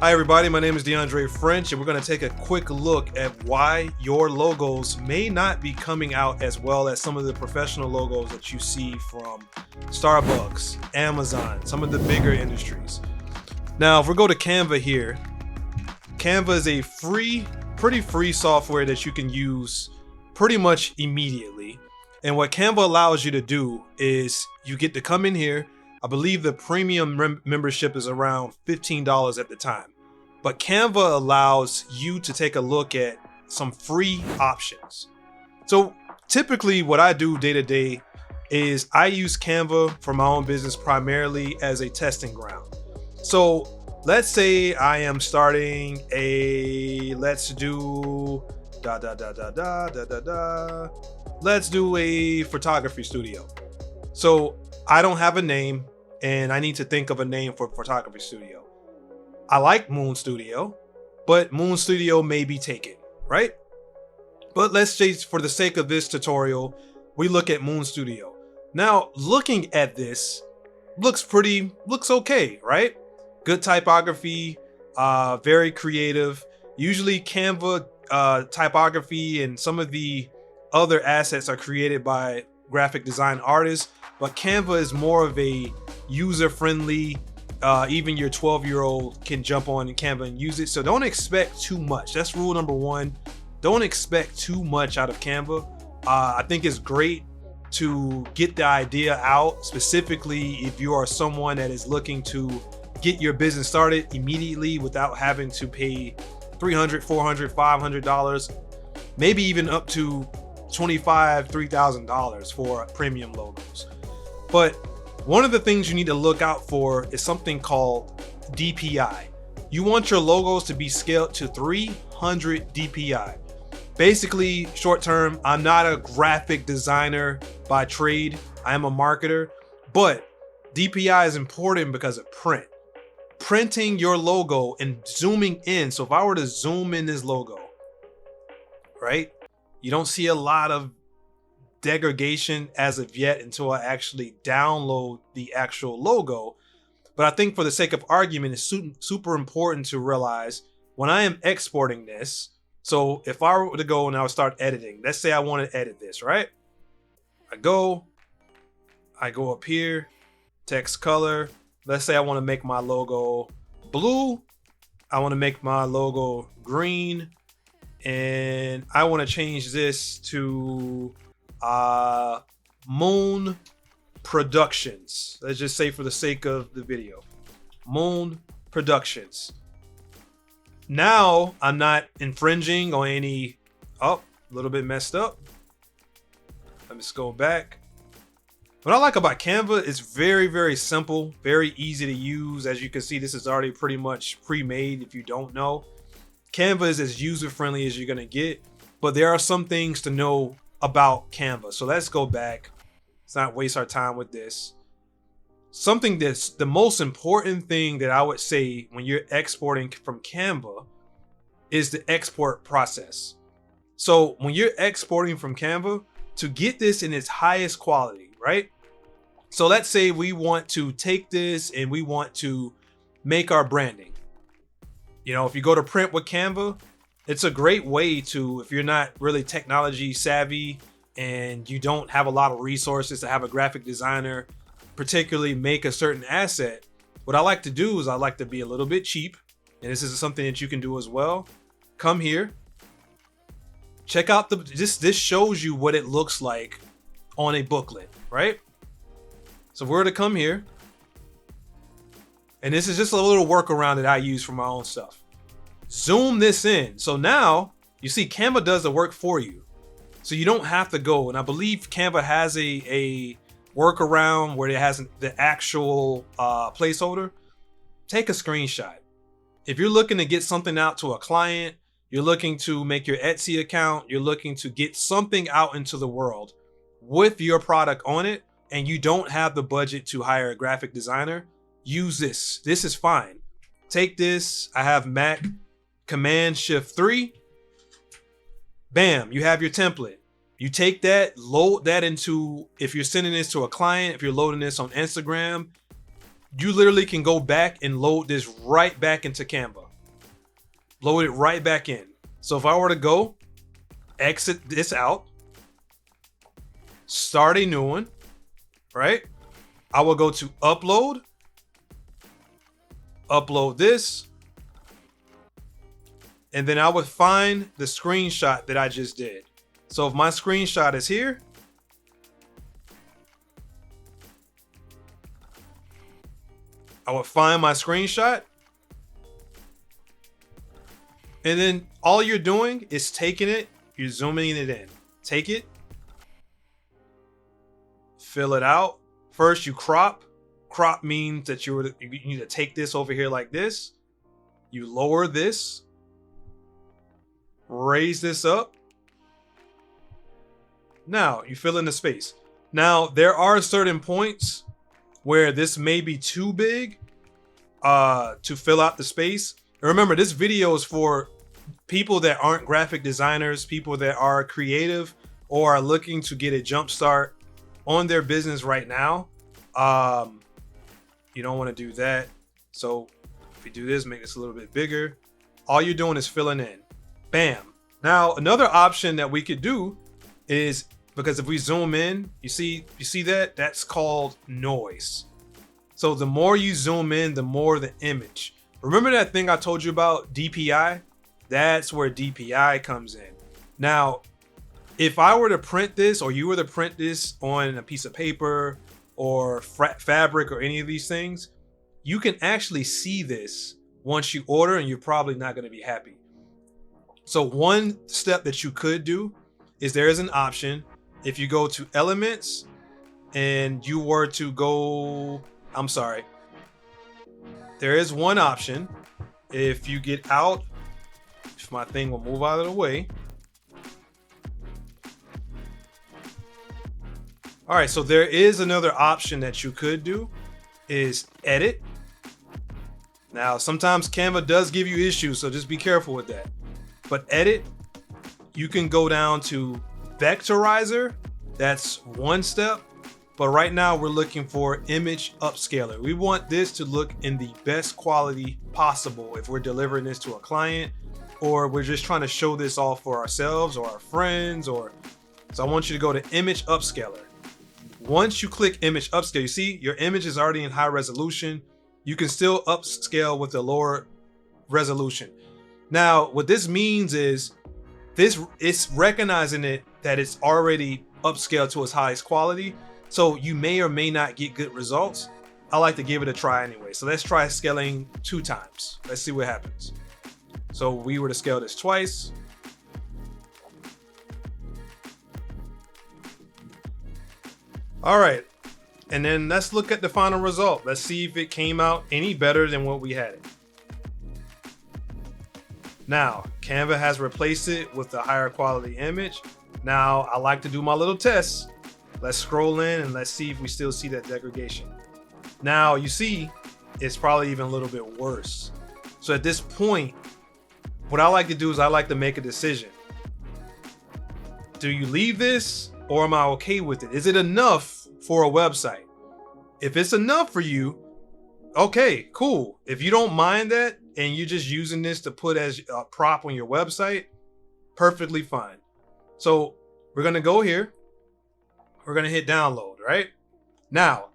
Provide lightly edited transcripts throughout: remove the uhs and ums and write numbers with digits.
Hi everybody, my name is DeAndre French and we're going to take a quick look at why your logos may not be coming out as well as some of the professional logos that you see from Starbucks, Amazon, some of the bigger industries. Now, if we go to Canva here, Canva is a pretty free software that you can use pretty much immediately. And what Canva allows you to do is you get to come in here. I believe the premium membership is around $15 at the time. But Canva allows you to take a look at some free options. So typically what I do day to day is I use Canva for my own business primarily as a testing ground. So let's say I am starting let's do a photography studio. So I don't have a name and I need to think of a name for photography studio. I like Moon Studio, but Moon Studio may be taken, right? But let's say for the sake of this tutorial, we look at Moon Studio. Now, looking at this, looks okay, right? Good typography, very creative. Usually Canva typography and some of the other assets are created by graphic design artists, but Canva is more of a user-friendly, even your 12-year-old can jump on Canva and use it. So don't expect too much. That's rule number one. Don't expect too much out of Canva. I think it's great to get the idea out, specifically if you are someone that is looking to get your business started immediately without having to pay $300, $400, $500, maybe even up to $2,500, $3,000 for premium logos. But one of the things you need to look out for is something called DPI. You want your logos to be scaled to 300 DPI. Basically, short term, I'm not a graphic designer by trade. I am a marketer, but DPI is important because of print. Printing your logo and zooming in. So if I were to zoom in this logo, right? You don't see a lot of degradation as of yet until I actually download the actual logo. But I think for the sake of argument, it's super important to realize when I am exporting this. So if I were to go and I would start editing, let's say I want to edit this, right? I go up here, text color. Let's say I want to make my logo blue. I want to make my logo green. And I want to change this to Moon Productions. Let's just say for the sake of the video, Moon Productions. Now I'm not infringing on any, a little bit messed up. Let me just go back. What I like about Canva is very, very simple, very easy to use. As you can see, this is already pretty much pre-made if you don't know. Canva is as user-friendly as you're gonna get, but there are some things to know about Canva. So let's go back. Let's not waste our time with this. Something that's the most important thing that I would say when you're exporting from Canva is the export process. So when you're exporting from Canva, to get this in its highest quality, right? So let's say we want to take this and we want to make our branding. You know, if you go to print with Canva, it's a great way to, if you're not really technology savvy and you don't have a lot of resources to have a graphic designer particularly make a certain asset, what I like to do is I like to be a little bit cheap. And this is something that you can do as well. Come here, check out this shows you what it looks like on a booklet, right? So if we were to come here, and this is just a little workaround that I use for my own stuff. Zoom this in. So now you see Canva does the work for you. So you don't have to go. And I believe Canva has a workaround where it has the actual placeholder. Take a screenshot. If you're looking to get something out to a client, you're looking to make your Etsy account, you're looking to get something out into the world with your product on it, and you don't have the budget to hire a graphic designer, use this. This is fine. Take this. I have Mac, Command Shift 3. Bam, you have your template. You take that, load that into, if you're sending this to a client, if you're loading this on Instagram, you literally can go back and load this right back into Canva. load it right back in. So if I were to go exit this out, start a new one, right? I will go to upload this, and then I would find the screenshot that I just did. So if my screenshot is here, I would find my screenshot, and then all you're doing is taking it, you're zooming it in. Take it, fill it out. First, you crop. Crop means that you need to take this over here like this. You lower this, raise this up. Now you fill in the space. Now there are certain points where this may be too big to fill out the space. And remember, this video is for people that aren't graphic designers, people that are creative or are looking to get a jump start on their business right now. You don't want to do that. So if you do this, make this a little bit bigger. All you're doing is filling in. Bam. Now, another option that we could do is, because if we zoom in, you see that? That's called noise. So the more you zoom in, the more the image. Remember that thing I told you about, DPI? That's where DPI comes in. Now, if I were to print this, or you were to print this on a piece of paper or fabric or any of these things, you can actually see this once you order, and you're probably not going to be happy. So one step that you could do is there is an option. If you go to elements and you were to go, I'm sorry, there is one option. If you get out, if my thing will move out of the way. All right, so there is another option that you could do, is edit. Now, sometimes Canva does give you issues, so just be careful with that. But edit, you can go down to vectorizer. That's one step. But right now we're looking for image upscaler. We want this to look in the best quality possible if we're delivering this to a client, or we're just trying to show this off for ourselves or our friends. So I want you to go to image upscaler. Once you click image upscale, you see your image is already in high resolution. You can still upscale with the lower resolution. Now, what this means is it's recognizing that it's already upscaled to its highest quality. So you may or may not get good results. I like to give it a try anyway. So let's try scaling 2 times. Let's see what happens. So we were to scale this twice. All right, and then let's look at the final result. Let's see if it came out any better than what we had it. Now, Canva has replaced it with a higher quality image. Now, I like to do my little tests. Let's scroll in and let's see if we still see that degradation. Now, you see, it's probably even a little bit worse. So at this point, what I like to do is I like to make a decision. Do you leave this, or am I okay with it? Is it enough for a website? If it's enough for you, okay, cool. If you don't mind that and you're just using this to put as a prop on your website, perfectly fine. So we're gonna go here. We're gonna hit download, right? Now,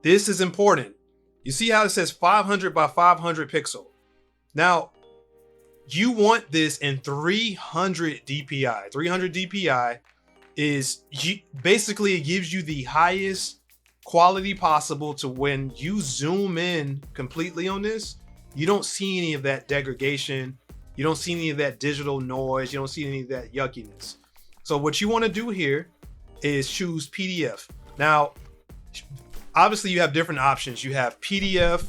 this is important. You see how it says 500 by 500 pixel. Now, you want this in 300 DPI. 300 DPI is basically, it gives you the highest quality possible to when you zoom in completely on this, you don't see any of that degradation. You don't see any of that digital noise. You don't see any of that yuckiness. So what you want to do here is choose PDF. Now, obviously you have different options. You have PDF,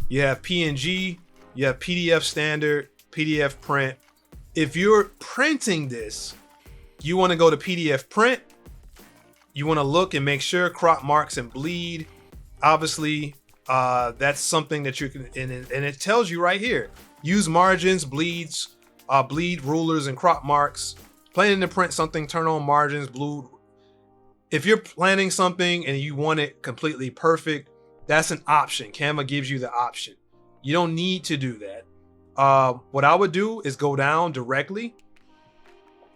you have PNG, you have PDF standard, PDF print. If you're printing this, you want to go to PDF print. You want to look and make sure crop marks and bleed. Obviously, that's something that you can, and it tells you right here, use margins, bleeds, bleed rulers and crop marks. Planning to print something, turn on margins, bleed. If you're planning something and you want it completely perfect, that's an option. Canva gives you the option. You don't need to do that. what I would do is go down directly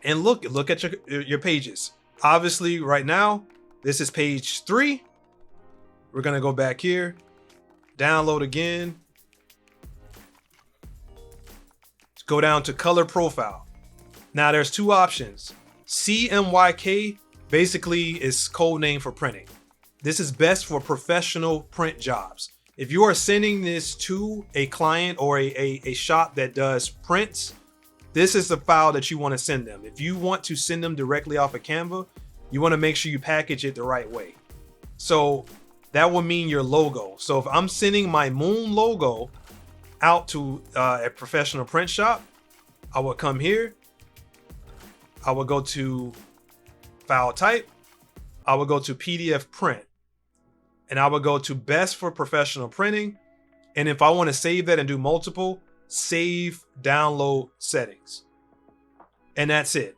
and look at your pages. Obviously, right now, this is page 3. We're gonna go back here, download again, go down to color profile. Now there's 2 options. CMYK basically is code name for printing. This is best for professional print jobs. If you are sending this to a client or a shop that does prints, this is the file that you want to send them. If you want to send them directly off of Canva, you want to make sure you package it the right way. So that will mean your logo. So if I'm sending my moon logo out to a professional print shop, I will come here. I will go to file type. I will go to PDF print. And I will go to best for professional printing. And if I want to save that and do multiple, save download settings. And that's it.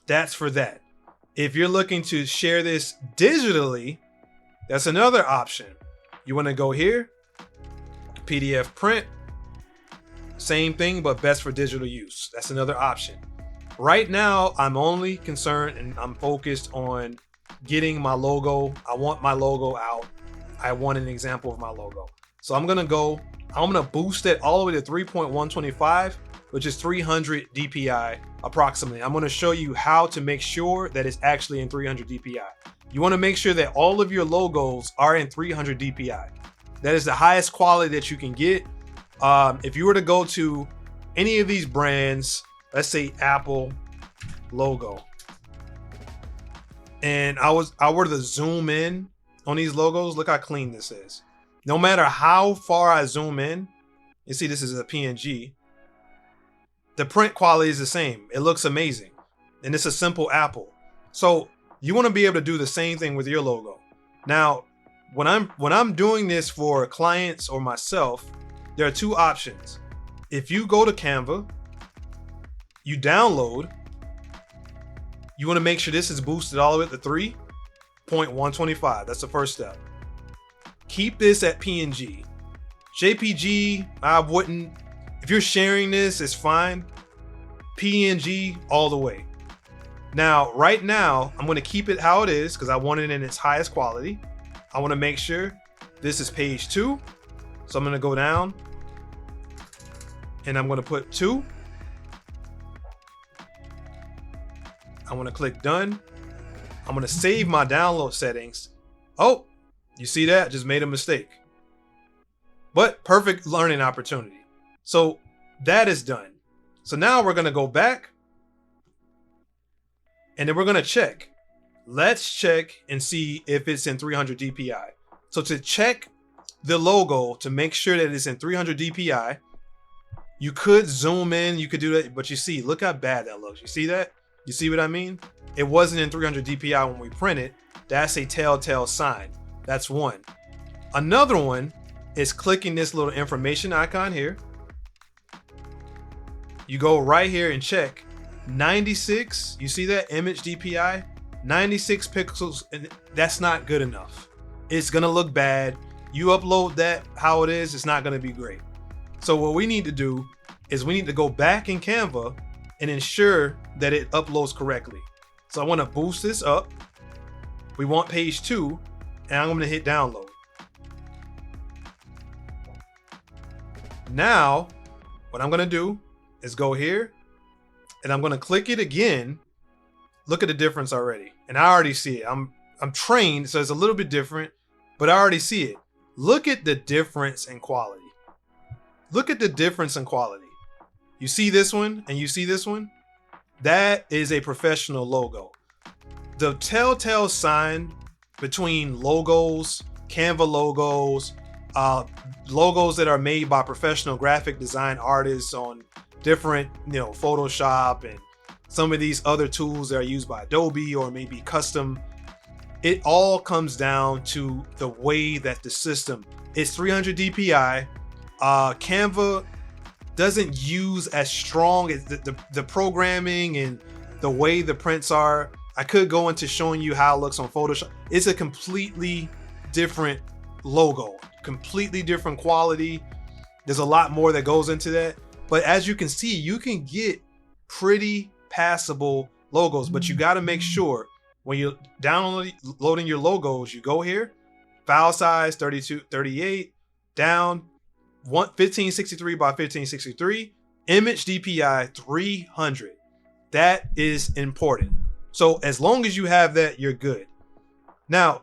That's for that. If you're looking to share this digitally, that's another option. You want to go here, PDF print, same thing, but best for digital use. That's another option. Right now, I'm only concerned and I'm focused on getting my logo. I want my logo out. I want an example of my logo. So I'm going to boost it all the way to 3.125, which is 300 DPI approximately. I'm going to show you how to make sure that it's actually in 300 DPI. You want to make sure that all of your logos are in 300 DPI. That is the highest quality that you can get. If you were to go to any of these brands, let's say Apple logo, and I were to zoom in on these logos, look how clean this is. No matter how far I zoom in, you see this is a PNG. The print quality is the same. It looks amazing. And it's a simple Apple. So you want to be able to do the same thing with your logo. Now, when I'm doing this for clients or myself, there are 2 options. If you go to Canva, you download, you want to make sure this is boosted all the way to 3.125. That's the first step. Keep this at PNG. JPG, I wouldn't. If you're sharing this, it's fine. PNG all the way. Now, right now, I'm going to keep it how it is because I want it in its highest quality. I want to make sure this is page 2. So I'm going to go down and I'm going to put 2. I want to click done. I'm going to save my download settings. Oh, you see that? Just made a mistake. But perfect learning opportunity. So that is done. So now we're going to go back and then we're going to check. Let's check and see if it's in 300 DPI. So to check the logo to make sure that it's in 300 DPI, you could zoom in, you could do that, but you see, look how bad that looks. You see that? You see what I mean? It wasn't in 300 DPI when we printed. That's a telltale sign. That's one. Another one is clicking this little information icon here. You go right here and check 96. You see that image DPI? 96 pixels, and that's not good enough. It's gonna look bad. You upload that how it is, it's not gonna be great. So what we need to do is we need to go back in Canva and ensure that it uploads correctly. So I want to boost this up. We want page 2, and I'm going to hit download. Now, what I'm going to do is go here, and I'm going to click it again. Look at the difference already, and I already see it. I'm trained, so it's a little bit different, but I already see it. Look at the difference in quality. Look at the difference in quality. You see this one and you see this one? That is a professional logo. The telltale sign between logos, Canva logos, logos that are made by professional graphic design artists on different, Photoshop and some of these other tools that are used by Adobe or maybe custom. It all comes down to the way that the system is 300 DPI. Canva doesn't use as strong as the programming and the way the prints are. I could go into showing you how it looks on Photoshop. It's a completely different logo, completely different quality. There's a lot more that goes into that. But as you can see, you can get pretty passable logos, but you got to make sure when you're downloading your logos, you go here, file size 3238, down 1563 by 1563, image DPI 300. That is important. So as long as you have that, you're good. Now,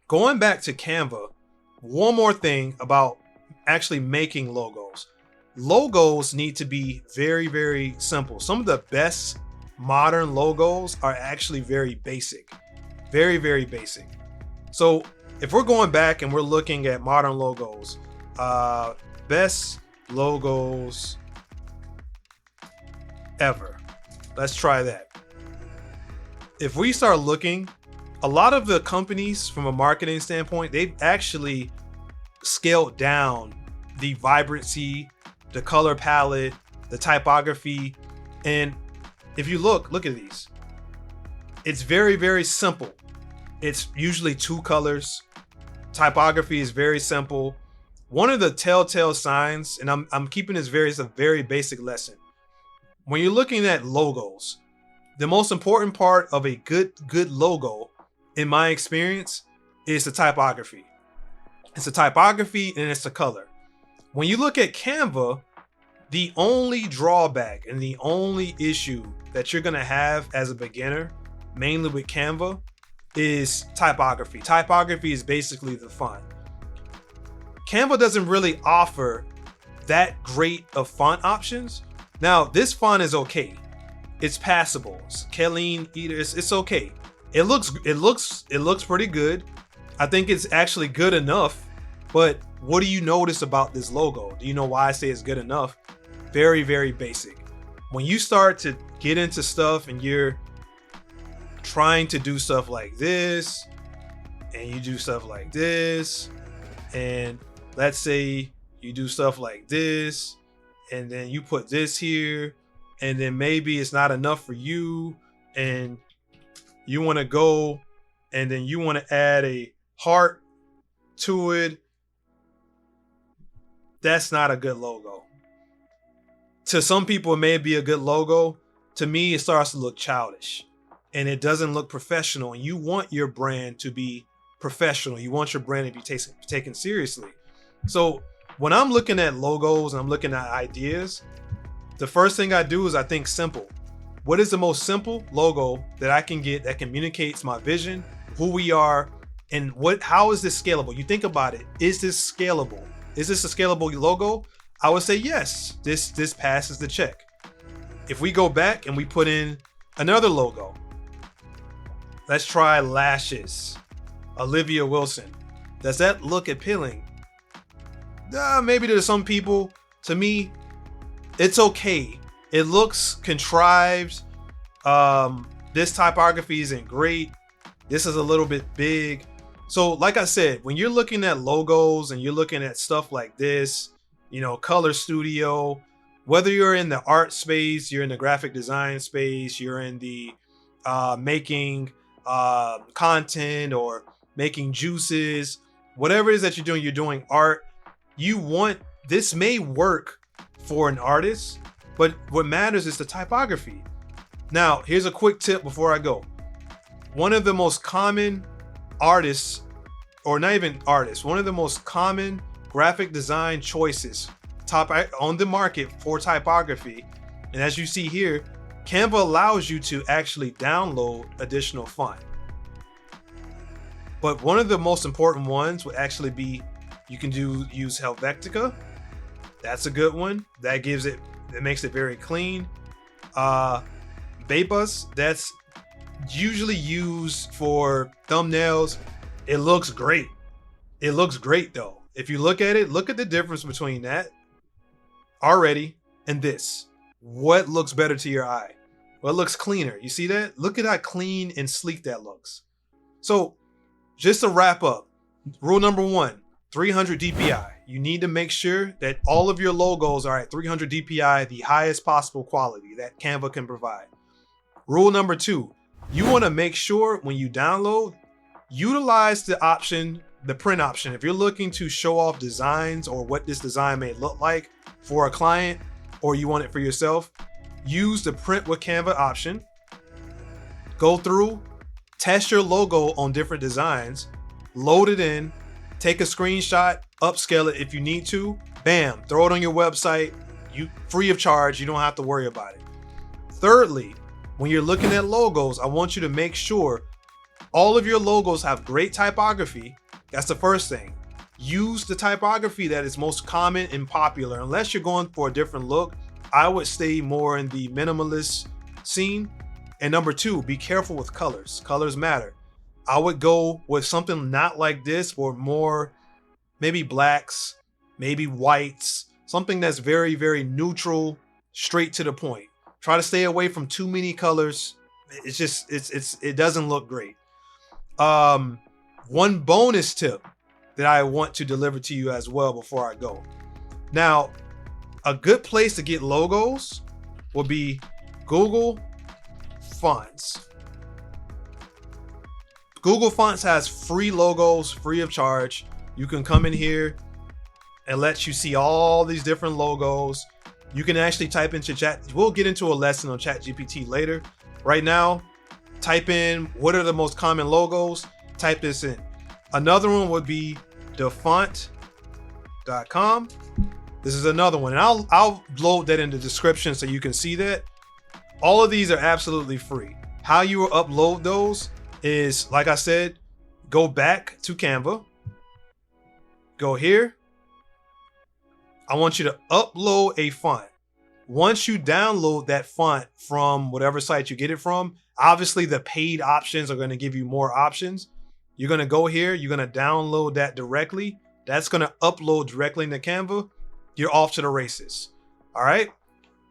going back to Canva, one more thing about actually making logos. Logos need to be very, very simple. Some of the best modern logos are actually very basic. Very, very basic. So if we're going back and we're looking at modern logos, best logos ever. Let's try that. If we start looking, a lot of the companies from a marketing standpoint, they've actually scaled down the vibrancy, the color palette, the typography. And if you look at these, it's very, very simple. It's usually 2 colors. Typography is very simple. One of the telltale signs, and I'm keeping this it's a very basic lesson. When you're looking at logos, the most important part of a good logo, in my experience, is the typography. It's the typography and it's the color. When you look at Canva, the only drawback and the only issue that you're gonna have as a beginner, mainly with Canva, is typography. Typography is basically the font. Canva doesn't really offer that great of font options. Now, this font is okay. It's passable. It's Kaleen Eater. It's okay. It looks pretty good. I think it's actually good enough. But what do you notice about this logo? Do you know why I say it's good enough? Very, very basic. When you start to get into stuff and you're trying to do stuff like this, and you do stuff like this, and let's say you do stuff like this, and then you put this here, and then maybe it's not enough for you, and you want to go and then you want to add a heart to it. That's not a good logo. To some people, it may be a good logo. To me, it starts to look childish and it doesn't look professional. And you want your brand to be professional. You want your brand to be taken seriously. So when I'm looking at logos and I'm looking at ideas, the first thing I do is I think simple. What is the most simple logo that I can get that communicates my vision, who we are, and how is this scalable? You think about it. Is this scalable? Is this a scalable logo? I would say yes. This passes the check. If we go back and we put in another logo, let's try lashes. Olivia Wilson. Does that look appealing? Maybe to some people. To me, it's okay. It looks contrived. This typography isn't great. This is a little bit big. So like I said, when you're looking at logos and you're looking at stuff like this, Color Studio, whether you're in the art space, you're in the graphic design space, you're in the making content or making juices, whatever it is that you're doing art, this may work for an artist, but what matters is the typography. Now, here's a quick tip before I go. One of the most common artists, or not even artists, one of the most common graphic design choices on the market for typography, and as you see here, Canva allows you to actually download additional font. But one of the most important ones would actually be, you can use Helvetica. That's a good one. That makes it very clean. Bebas, that's usually used for thumbnails. It looks great. It looks great though. If you look at it, look at the difference between that already and this. What looks better to your eye? What looks cleaner? You see that? Look at how clean and sleek that looks. So just to wrap up, rule number 1, 300 DPI. You need to make sure that all of your logos are at 300 DPI, the highest possible quality that Canva can provide. Rule number 2, you want to make sure when you download, utilize the print option. If you're looking to show off designs or what this design may look like for a client, or you want it for yourself, use the print with Canva option. Go through, test your logo on different designs, load it in, take a screenshot, upscale it if you need to, bam, throw it on your website, free of charge, you don't have to worry about it. Thirdly, when you're looking at logos, I want you to make sure all of your logos have great typography. That's the first thing. Use the typography that is most common and popular. Unless you're going for a different look, I would stay more in the minimalist scene. And number two, be careful with colors. Colors matter. I would go with something not like this, or more maybe blacks, maybe whites, something that's very, very neutral, straight to the point. Try to stay away from too many colors. It doesn't look great. One bonus tip that I want to deliver to you as well before I go. Now, a good place to get logos will be Google Fonts. Google Fonts has free logos, free of charge. You can come in here and let you see all these different logos. You can actually type into chat. We'll get into a lesson on ChatGPT later. Right now, type in what are the most common logos. Type this in. Another one would be defont.com. This is another one, and I'll load that in the description so you can see that. All of these are absolutely free. How you will upload those is, like I said, go back to Canva. Go here. I want you to upload a font. Once you download that font from whatever site you get it from, obviously the paid options are going to give you more options. You're going to go here. You're going to download that directly. That's going to upload directly into Canva. You're off to the races. All right.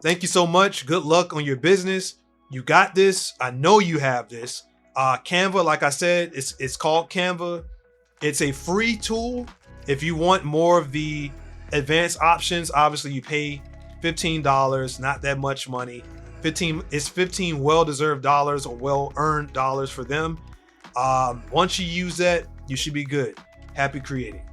Thank you so much. Good luck on your business. You got this. I know you have this. Canva, like I said, it's called Canva. It's a free tool. If you want more of the advanced options, obviously you pay $15, not that much money. 15 well-deserved dollars or well-earned dollars for them. Once you use that, you should be good. Happy creating.